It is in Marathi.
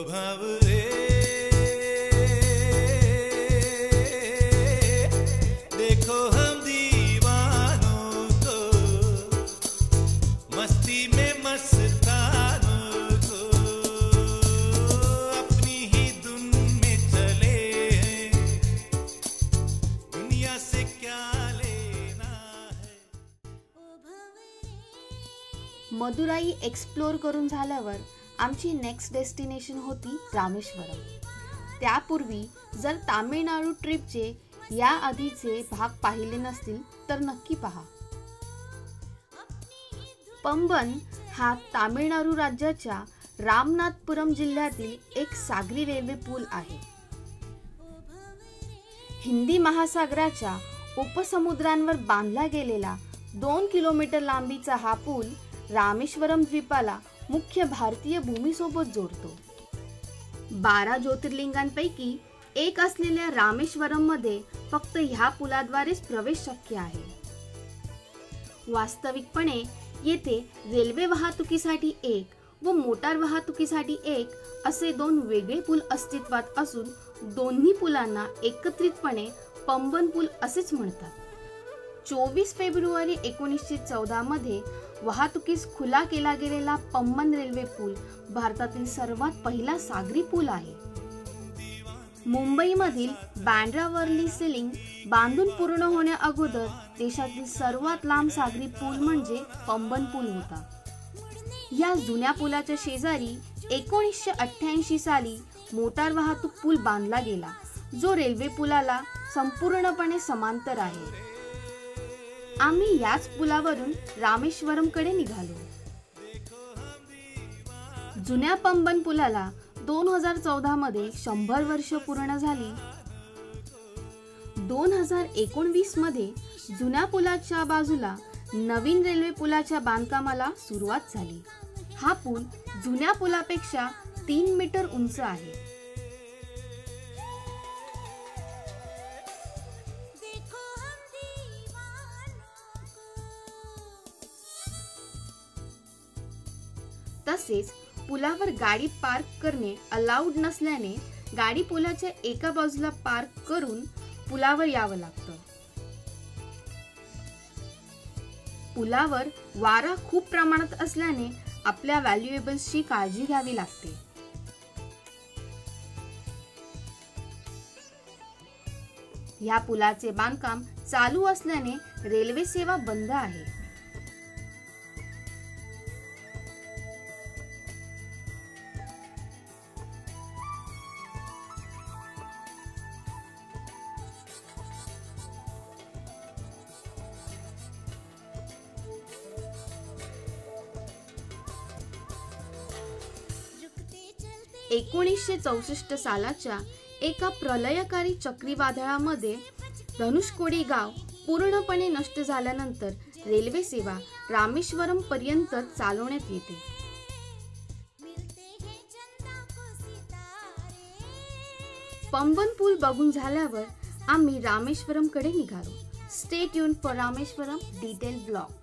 भंवरे देखो हम दीवानों को, मस्ती में मस्तानों को, अपनी ही धुन में चले हैं, दुनिया से क्या लेना है। मदुराई एक्सप्लोर करून झाल्यावर आमची नेक्स्ट डेस्टिनेशन होती रामेश्वरम। त्यापूर्वी जर तामिळनाडू ट्रिपचे या आधीचे भाग पाहिले नसतील तर नक्की पहा। पंबन हा तामिळनाडू राज्याच्या रामनाथपुरम जिल्ह्यातील एक सागरी रेल्वे पूल आहे। हिंदी महासागराच्या उपसमुद्रांवर बांधला गेलेला 2 किलोमीटर लांबीचा हा पूल रामेश्वरम द्वीपाला मुख्य भारतीय भूमीसोबत जोडतो। 12 ज्योतिर्लिंगांपैकी एक असलेल्या रामेश्वरम मध्ये फक्त ह्या पुलाद्वारेच प्रवेश शक्य आहे। वास्तविकपणे येथे रेल्वे वाहतुकीसाठी एक व मोटार वाहतुकीसाठी एक असे 2 वेगळे पूल अस्तित्वात असून दोन्ही पुलांना एकत्रितपणे पंबन पूल असेच म्हणतात। 24 फेब्रुवारी 1914 मध्ये वाहतुकीस खुला केला गेलेला पंबन रेल्वे पूल भारतातील सर्वात पहिला सागरी पूल आहे। मुंबईमधील बँड्रा वर्ली सीलिंग बांधून पूर्ण होण्या अगोदर देशातील सर्वात लांब सागरी पूल म्हणजे पंबन पूल होता। या जुन्या पुलाच्या शेजारी 1988 साली मोटार वाहतूक पूल बांधला गेला, जो रेल्वे पुलाला संपूर्णपणे समांतर आहे। आम्ही याच पुलावरून रामेश्वरम कडे निघालो। जुन्या पंबन पुलाला 2014 मध्ये 100 वर्ष पूर्ण झाली। 2019 मध्ये जुन्या पुलाच्या बाजूला नवीन रेल्वे पुलाच्या बांधकामाला सुरुवात झाली। हा पूल जुन्या पुलापेक्षा 3 मीटर उंच आहे। तसेच पुलावर गाडी पार्क करणे अलाउड नसल्याने गाडी पुलाच्या एका बाजूला पार्क करून पुलावर यावं लागतं। पुलावर वारा खूप प्रमाणात असल्याने आपल्या व्हॅल्युएबल्सची काळजी घ्यावी लागते। या पुलाचे बांधकाम चालू असल्याने रेल्वे सेवा बंद आहे। – 1964 सालाच्या एका प्रलयकारी चक्रीवादळामध्ये धनुषकोडी गाव पूर्णपणे नष्ट झाल्यानंतर रेल्वे सेवा रामेश्वरम पर्यंत चालवण्यात येते। पंबन पूल बघून झाल्यावर आम्ही रामेश्वरम कडे निघालो। Stay tune for Rameswaram detail blog.